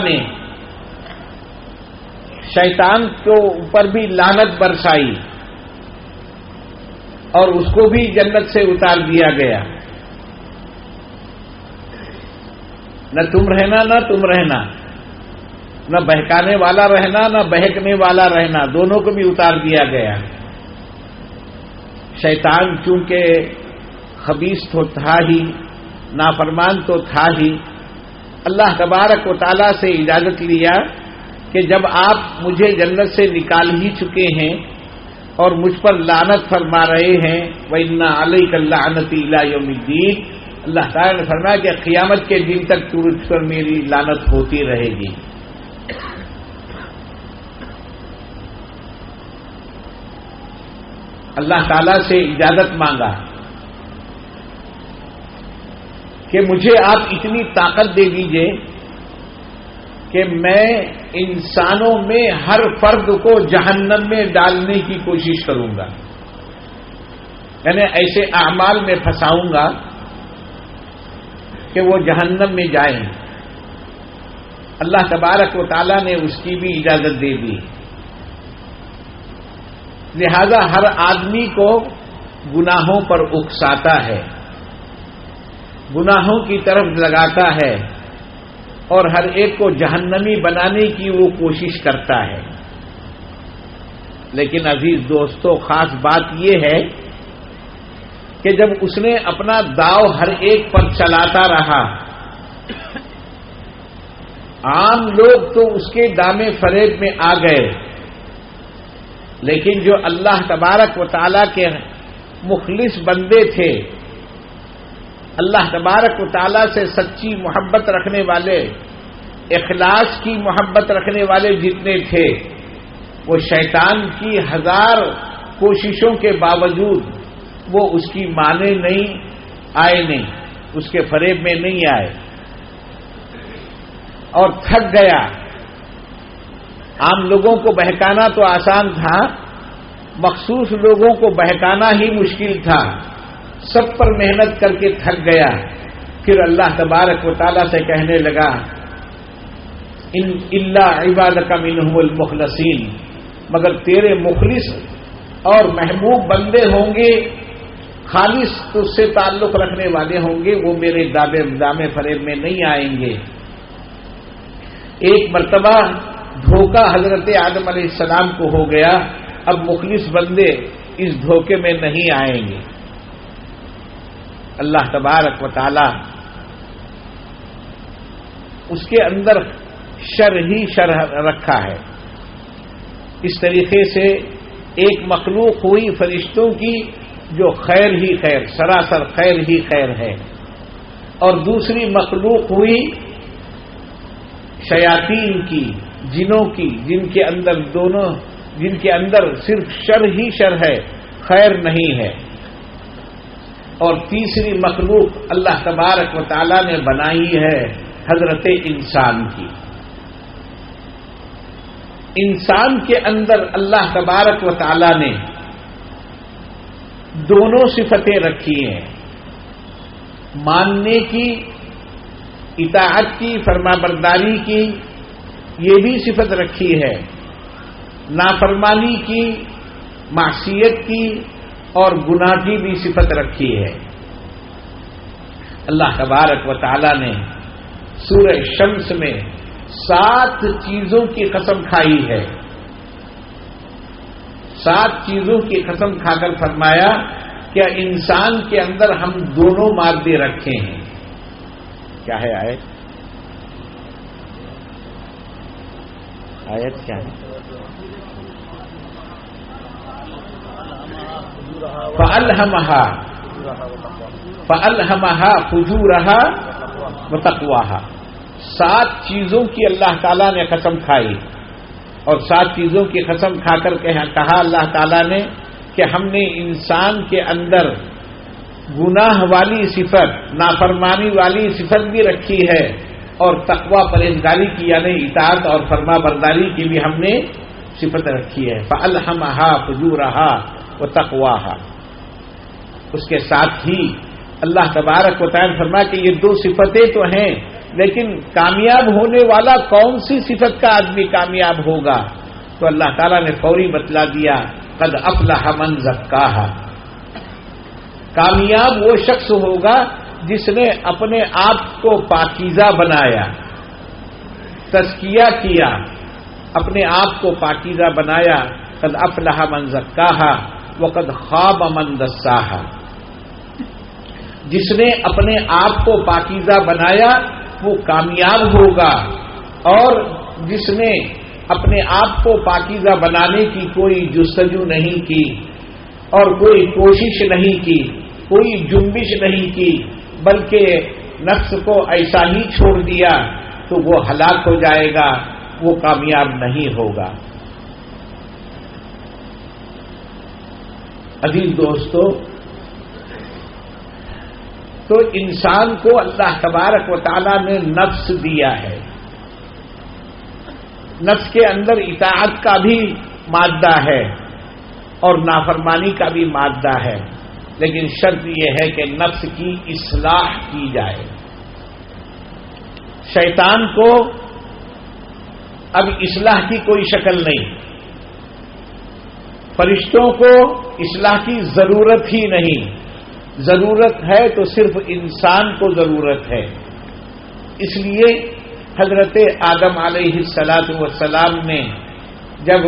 نے شیطان کے اوپر بھی لعنت برسائی اور اس کو بھی جنت سے اتار دیا گیا. نہ تم رہنا نہ تم رہنا، نہ بہکانے والا رہنا نہ بہکنے والا رہنا، دونوں کو بھی اتار دیا گیا. شیطان چونکہ خبیث تو تھا ہی، نافرمان تو تھا ہی، اللہ تبارک و تعالیٰ سے اجازت لیا کہ جب آپ مجھے جنت سے نکال ہی چکے ہیں اور مجھ پر لعنت فرما رہے ہیں، وَإِنَّ عَلَيْكَ اللَّعْنَةِ إِلَىٰ يَوْمِ الدِّينِ، اللہ تعالیٰ نے فرمایا کہ قیامت کے دن تک تجھ پر میری لعنت ہوتی رہے گی. اللہ تعالیٰ سے اجازت مانگا کہ مجھے آپ اتنی طاقت دے دیجئے کہ میں انسانوں میں ہر فرد کو جہنم میں ڈالنے کی کوشش کروں گا، یعنی ایسے اعمال میں پھنساؤں گا کہ وہ جہنم میں جائیں. اللہ تبارک و تعالیٰ نے اس کی بھی اجازت دے دی. لہذا ہر آدمی کو گناہوں پر اکساتا ہے، گناہوں کی طرف لگاتا ہے اور ہر ایک کو جہنمی بنانے کی وہ کوشش کرتا ہے. لیکن عزیز دوستو، خاص بات یہ ہے کہ جب اس نے اپنا داؤ ہر ایک پر چلاتا رہا، عام لوگ تو اس کے دامے فریب میں آ گئے، لیکن جو اللہ تبارک و تعالیٰ کے مخلص بندے تھے، اللہ تبارک و تعالیٰ سے سچی محبت رکھنے والے، اخلاص کی محبت رکھنے والے جتنے تھے، وہ شیطان کی 1000 کوششوں کے باوجود وہ اس کی مانے نہیں آئے، نہیں اس کے فریب میں نہیں آئے اور تھک گیا. عام لوگوں کو بہکانا تو آسان تھا، مخصوص لوگوں کو بہکانا ہی مشکل تھا. سب پر محنت کر کے تھک گیا. پھر اللہ تبارک و تعالیٰ سے کہنے لگا الا عبادک منہم المخلصین، مگر تیرے مخلص اور محبوب بندے ہوں گے، خالص تجھ سے تعلق رکھنے والے ہوں گے، وہ میرے دامے فریب میں نہیں آئیں گے. ایک مرتبہ دھوکہ حضرت آدم علیہ السلام کو ہو گیا، اب مخلص بندے اس دھوکے میں نہیں آئیں گے. اللہ تبارک و تعالی اس کے اندر شر ہی شر رکھا ہے. اس طریقے سے ایک مخلوق ہوئی فرشتوں کی جو خیر ہی خیر، سراسر خیر ہی خیر ہے، اور دوسری مخلوق ہوئی شیاطین کی، جنوں کی، جن کے اندر صرف شر ہی شر ہے، خیر نہیں ہے. اور تیسری مخلوق اللہ تبارک و تعالی نے بنائی ہے حضرت انسان کی. انسان کے اندر اللہ تبارک و تعالی نے دونوں صفتیں رکھی ہیں، ماننے کی، اطاعت کی، فرمانبرداری کی، یہ بھی صفت رکھی ہے، نافرمانی کی، معصیت کی اور گناہ کی بھی صفت رکھی ہے. اللہ تبارک و تعالی نے سورہ شمس میں 7 چیزوں کی قسم کھائی ہے. 7 چیزوں کی قسم کھا کر فرمایا کہ انسان کے اندر ہم دونوں مادے رکھے ہیں. کیا ہے آیت کیا ہے؟ فَأَلْهَمَهَا فُجُورَهَا وَتَقْوَاهَا. 7 چیزوں کی اللہ تعالیٰ نے قسم کھائی، اور 7 چیزوں کی قسم کھا کر کہا اللہ تعالیٰ نے کہ ہم نے انسان کے اندر گناہ والی صفت، نافرمانی والی صفت بھی رکھی ہے، اور تقوی پرہیزگاری کی یعنی اطاعت اور فرما برداری کی بھی ہم نے صفت رکھی ہے. فَأَلْهَمَهَا فُجُورَهَا وَتَقْوَاهَا. اس کے ساتھ ہی اللہ تبارک و تعالی فرمایا کہ یہ 2 صفتیں تو ہیں لیکن کامیاب ہونے والا کون سی صفت کا آدمی کامیاب ہوگا؟ تو اللہ تعالیٰ نے فوری بتلا دیا، قد افلح من زکاہا، کامیاب وہ شخص ہوگا جس نے اپنے آپ کو پاکیزہ بنایا، تزکیہ کیا، اپنے آپ کو پاکیزہ بنایا۔ قد افلح من زکاہا وقد خاب من دساہا، جس نے اپنے آپ کو پاکیزہ بنایا وہ کامیاب ہوگا، اور جس نے اپنے آپ کو پاکیزہ بنانے کی کوئی جستجو نہیں کی اور کوئی کوشش نہیں کی، کوئی جنبش نہیں کی، بلکہ نفس کو ایسا ہی چھوڑ دیا، تو وہ ہلاک ہو جائے گا، وہ کامیاب نہیں ہوگا۔ عزیز دوستو، تو انسان کو اللہ تبارک و تعالی نے نفس دیا ہے، نفس کے اندر اطاعت کا بھی مادہ ہے اور نافرمانی کا بھی مادہ ہے، لیکن شرط یہ ہے کہ نفس کی اصلاح کی جائے۔ شیطان کو اب اصلاح کی کوئی شکل نہیں، فرشتوں کو اصلاح کی ضرورت ہی نہیں، ضرورت ہے تو صرف انسان کو ضرورت ہے۔ اس لیے حضرت آدم علیہ السلام نے جب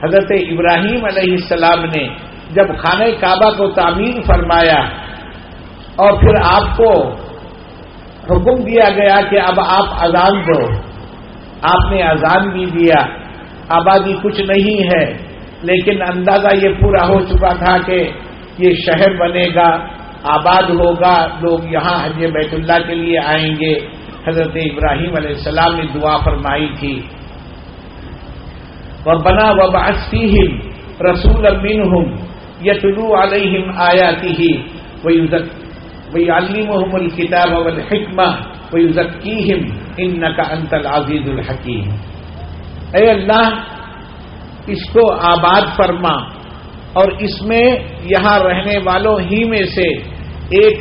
حضرت ابراہیم علیہ السلام نے جب خانہ کعبہ کو تعمیر فرمایا اور پھر آپ کو حکم دیا گیا کہ اب آپ اذان دو، آپ نے اذان بھی دیا، آبادی کچھ نہیں ہے، لیکن اندازہ یہ پورا ہو چکا تھا کہ یہ شہر بنے گا، آباد ہوگا، لوگ یہاں حج بیت اللہ کے لیے آئیں گے۔ حضرت ابراہیم علیہ السلام نے دعا فرمائی تھی، ربنا وابعث فیہم رسولا منہم یتلو علیہم آیاتہ ویعلمہم الکتاب والحکمہ ویزکیہم انک انت العزیز الحکیم۔ اے اللہ، اس کو آباد فرما اور اس میں یہاں رہنے والوں ہی میں سے ایک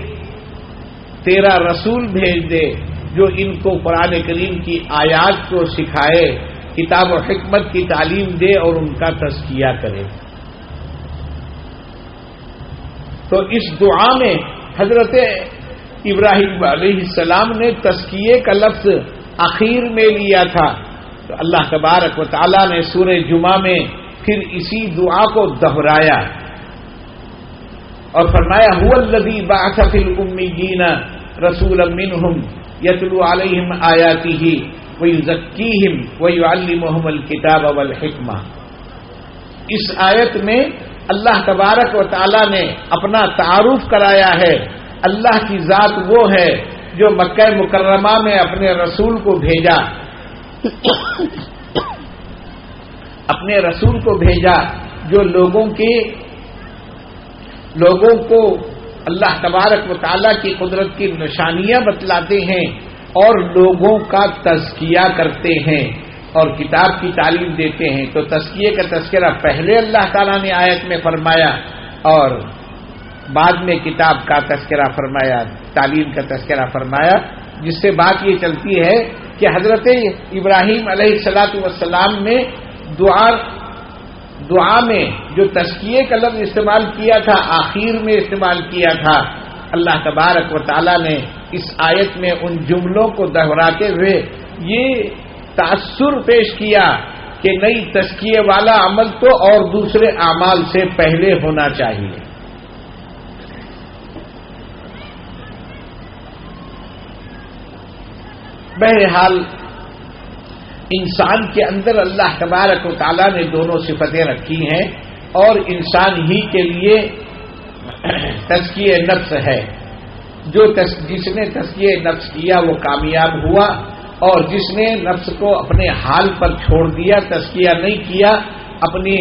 تیرا رسول بھیج دے جو ان کو قرآن کریم کی آیات کو سکھائے، کتاب و حکمت کی تعلیم دے اور ان کا تزکیہ کرے۔ تو اس دعا میں حضرت ابراہیم علیہ السلام نے تزکیے کا لفظ اخیر میں لیا تھا، تو اللہ تبارک و تعالی نے سورہ جمعہ میں پھر اسی دعا کو دہرایا اور فرمایا هو الذی بعث فی الامیین رسولا منہم یتلو علیہم آیاتہ ویزکیہم ویعلمہم الکتاب والحکمہ۔ اس آیت میں اللہ تبارک و تعالی نے اپنا تعارف کرایا ہے۔ اللہ کی ذات وہ ہے جو مکہ مکرمہ میں اپنے رسول کو بھیجا، اپنے رسول کو بھیجا جو لوگوں کو اللہ تبارک و تعالیٰ کی قدرت کی نشانیاں بتلاتے ہیں اور لوگوں کا تزکیہ کرتے ہیں اور کتاب کی تعلیم دیتے ہیں۔ تو تزکیے کا تذکرہ پہلے اللہ تعالیٰ نے آیت میں فرمایا اور بعد میں کتاب کا تذکرہ فرمایا، تعلیم کا تذکرہ فرمایا، جس سے بات یہ چلتی ہے کہ حضرت ابراہیم علیہ السلام نے دعا میں جو تزکیے کا لفظ استعمال کیا تھا آخر میں استعمال کیا تھا۔ اللہ تبارک و تعالی نے اس آیت میں ان جملوں کو دہراتے ہوئے یہ تاثر پیش کیا کہ نئی تزکیے والا عمل تو اور دوسرے اعمال سے پہلے ہونا چاہیے۔ بہرحال انسان کے اندر اللہ تبارک و تعالیٰ نے دونوں صفتیں رکھی ہیں اور انسان ہی کے لیے تزکیہ نفس ہے۔ جس نے تزکیہ نفس کیا وہ کامیاب ہوا، اور جس نے نفس کو اپنے حال پر چھوڑ دیا، تزکیہ نہیں کیا، اپنی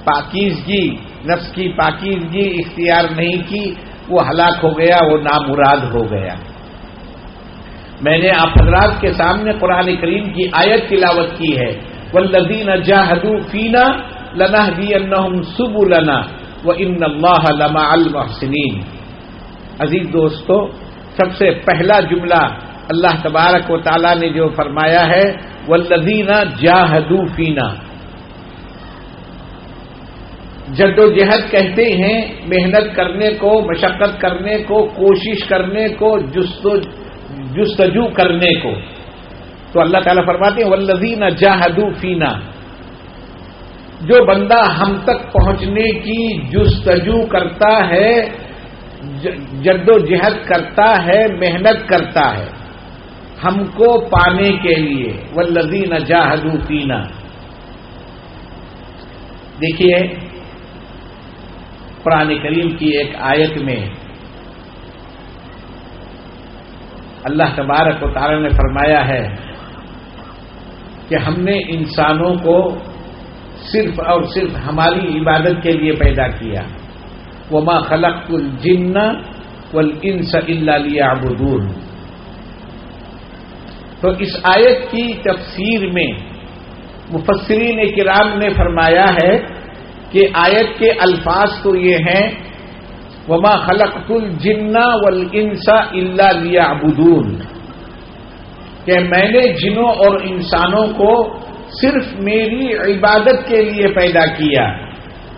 پاکیزگی، نفس کی پاکیزگی اختیار نہیں کی، وہ ہلاک ہو گیا، وہ نامراد ہو گیا۔ میں نے آپ حضرات کے سامنے قرآن کریم کی آیت تلاوت کی ہے، والذین جاہدوا فینا لنہدینہم سبلنا وان اللہ لمع المحسنین۔ عزیز دوستو، سب سے پہلا جملہ اللہ تبارک و تعالی نے جو فرمایا ہے والذین جاہدوا فینا، جد و جہد کہتے ہیں محنت کرنے کو، مشقت کرنے کو، کوشش کرنے کو، جستجو کرنے کو. تو اللہ تعالیٰ فرماتے ہیں والذین جاہدوا فینا، جو بندہ ہم تک پہنچنے کی جستجو کرتا ہے، جد و جہد کرتا ہے، محنت کرتا ہے ہم کو پانے کے لیے، والذین جاہدوا فینا. دیکھیے قرآن کریم کی ایک آیت میں اللہ تبارک و تعالی نے فرمایا ہے کہ ہم نے انسانوں کو صرف اور صرف ہماری عبادت کے لیے پیدا کیا. وما خلقت الجن والانس الا لیعبدون. تو اس آیت کی تفسیر میں مفسرین کرام نے فرمایا ہے کہ آیت کے الفاظ تو یہ ہیں وما خلقت الجن والانس الا لیعبدون، کہ میں نے جنوں اور انسانوں کو صرف میری عبادت کے لیے پیدا کیا.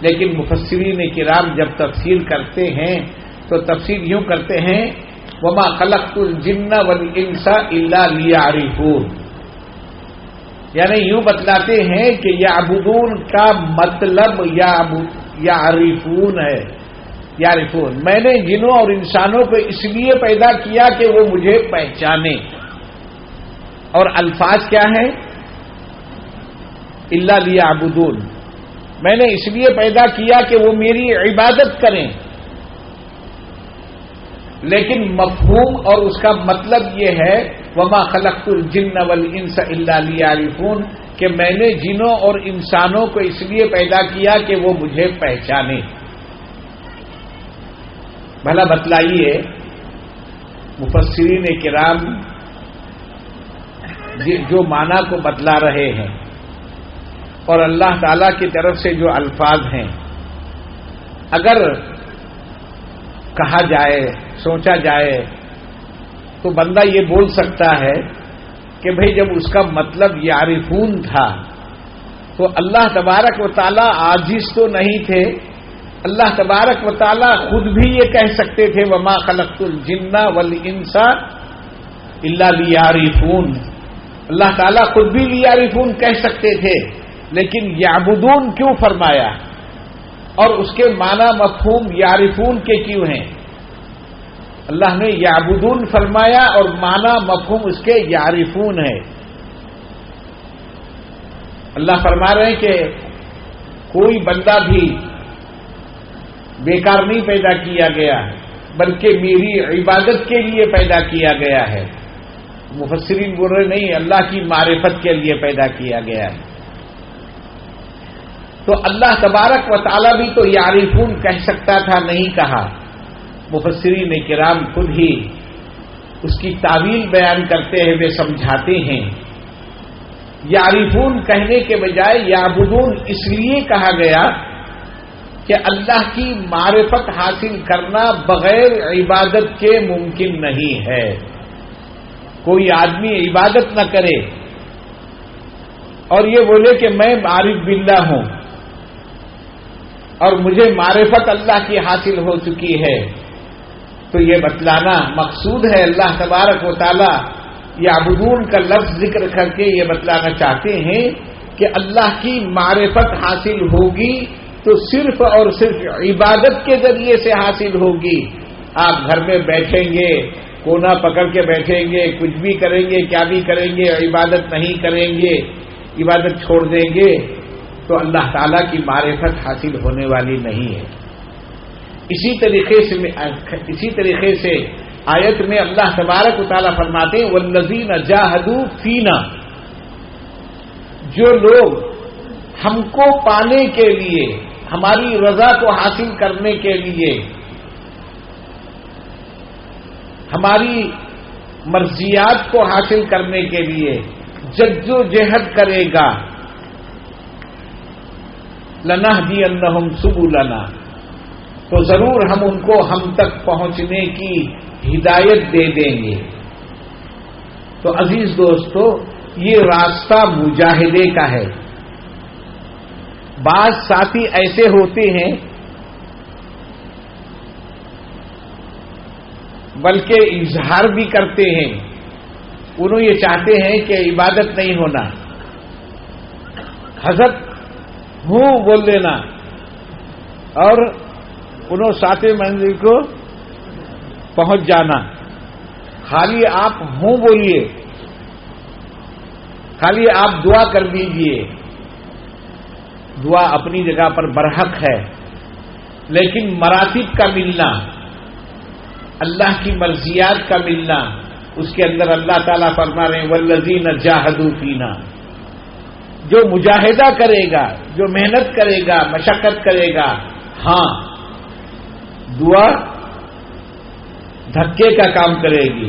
لیکن مفسرین کرام جب تفسیر کرتے ہیں تو تفسیر یوں کرتے ہیں وما خلقت الجن والانس الا لیعرفون، یعنی یوں بتلاتے ہیں کہ یعبدون کا مطلب یعرفون ہے. یعرفون، میں نے جنوں اور انسانوں کو اس لیے پیدا کیا کہ وہ مجھے پہچانے. اور الفاظ کیا ہیں؟ الا لیعبدون، میں نے اس لیے پیدا کیا کہ وہ میری عبادت کریں. لیکن مفہوم اور اس کا مطلب یہ ہے وما خلقت الجن والانس الا لیعرفون، کہ میں نے جنوں اور انسانوں کو اس لیے پیدا کیا کہ وہ مجھے پہچانے. بھلا بتلائیے مفسرین کرام جو معنی کو بتلا رہے ہیں اور اللہ تعالی کی طرف سے جو الفاظ ہیں، اگر کہا جائے، سوچا جائے تو بندہ یہ بول سکتا ہے کہ بھئی جب اس کا مطلب یعرفون تھا تو اللہ تبارک و تعالی عاجز تو نہیں تھے. اللہ تبارک و تعالی خود بھی یہ کہہ سکتے تھے وما خلقت الجن والانس الا لیعرفون. اللہ تعالیٰ خود بھی لیعرفون کہہ سکتے تھے، لیکن یعبدون کیوں فرمایا اور اس کے معنی مفہوم یعرفون کے کیوں ہیں؟ اللہ نے یعبدون فرمایا اور معنی مفہوم اس کے یعرفون ہے. اللہ فرما رہے ہیں کہ کوئی بندہ بھی بیکار نہیں پیدا کیا گیا بلکہ میری عبادت کے لیے پیدا کیا گیا ہے. مفسرین بول رہے نہیں، اللہ کی معرفت کے لیے پیدا کیا گیا ہے. تو اللہ تبارک و تعالی بھی تو یعرفون کہہ سکتا تھا، نہیں کہا. مفسرین کرام خود ہی اس کی تعویل بیان کرتے ہوئے سمجھاتے ہیں یعرفون کہنے کے بجائے یعبدون اس لیے کہا گیا کہ اللہ کی معرفت حاصل کرنا بغیر عبادت کے ممکن نہیں ہے. کوئی آدمی عبادت نہ کرے اور یہ بولے کہ میں عارف باللہ ہوں اور مجھے معرفت اللہ کی حاصل ہو چکی ہے، تو یہ بتلانا مقصود ہے. اللہ تبارک و تعالی یعبدون کا لفظ ذکر کر کے یہ بتلانا چاہتے ہیں کہ اللہ کی معرفت حاصل ہوگی تو صرف اور صرف عبادت کے ذریعے سے حاصل ہوگی. آپ گھر میں بیٹھیں گے، کونا پکڑ کے بیٹھیں گے، کچھ بھی کریں گے، کیا بھی کریں گے، عبادت نہیں کریں گے، عبادت چھوڑ دیں گے تو اللہ تعالیٰ کی معرفت حاصل ہونے والی نہیں ہے. اسی طریقے سے آیت میں اللہ تبارک و تعالیٰ فرماتے ہیں والذین جاہدوا فینا، جو لوگ ہم کو پانے کے لیے، ہماری رضا کو حاصل کرنے کے لیے، ہماری مرضیات کو حاصل کرنے کے لیے جد و جہد کرے گا، لنہدینہم سبلنا، تو ضرور ہم ان کو ہم تک پہنچنے کی ہدایت دے دیں گے. تو عزیز دوستو، یہ راستہ مجاہدے کا ہے۔ بعض ساتھی ایسے ہوتے ہیں بلکہ اظہار بھی کرتے ہیں، انہوں یہ چاہتے ہیں کہ عبادت نہیں ہونا، حضرت ہوں بول دینا اور انہوں ساتویں منزل کو پہنچ جانا۔ خالی آپ ہوں بولیے، خالی آپ دعا کر دیجئے، دعا اپنی جگہ پر برحق ہے، لیکن مراتب کا ملنا، اللہ کی مرضیات کا ملنا، اس کے اندر اللہ تعالیٰ فرما رہے ہیں والذین جاہدوا فینا، جو مجاہدہ کرے گا، جو محنت کرے گا، مشقت کرے گا، ہاں دعا دھکے کا کام کرے گی۔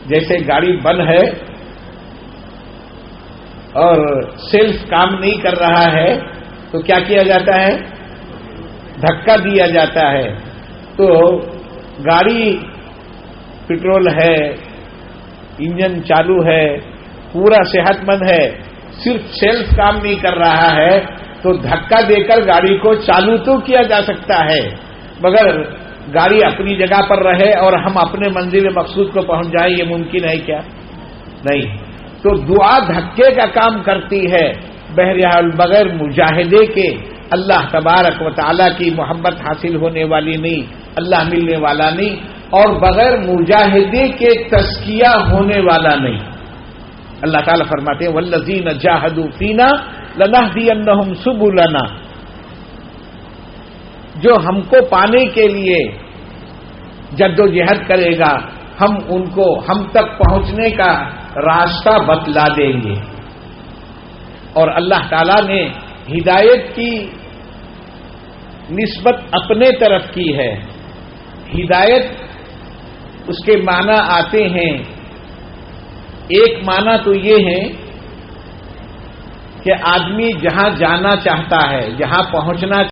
جیسے گاڑی بند ہے اور سیلف کام نہیں کر رہا ہے تو کیا کیا جاتا ہے؟ دھکا دیا جاتا ہے۔ تو گاڑی پٹرول ہے، انجن چالو ہے، پورا صحت مند ہے، صرف سیلف کام نہیں کر رہا ہے تو دھکا دے کر گاڑی کو چالو تو کیا جا سکتا ہے، مگر گاڑی اپنی جگہ پر رہے اور ہم اپنے منزل مقصود کو پہنچ جائیں، یہ ممکن ہے کیا؟ نہیں۔ تو دعا دھکے کا کام کرتی ہے، بہرحال بغیر مجاہدے کے اللہ تبارک و تعالیٰ کی محبت حاصل ہونے والی نہیں، اللہ ملنے والا نہیں، اور بغیر مجاہدے کے تزکیہ ہونے والا نہیں۔ اللہ تعالیٰ فرماتے ہیں والذین جاہدوا فینا لنہدینہم سبلنا، جو ہم کو پانے کے لیے جدوجہد کرے گا، ہم ان کو ہم تک پہنچنے کا راستہ بتلا دیں گے۔ اور اللہ تعالیٰ نے ہدایت کی نسبت اپنے طرف کی ہے۔ ہدایت اس کے معنی آتے ہیں، ایک معنی تو یہ ہے کہ آدمی جہاں جانا چاہتا ہے، جہاں پہنچنا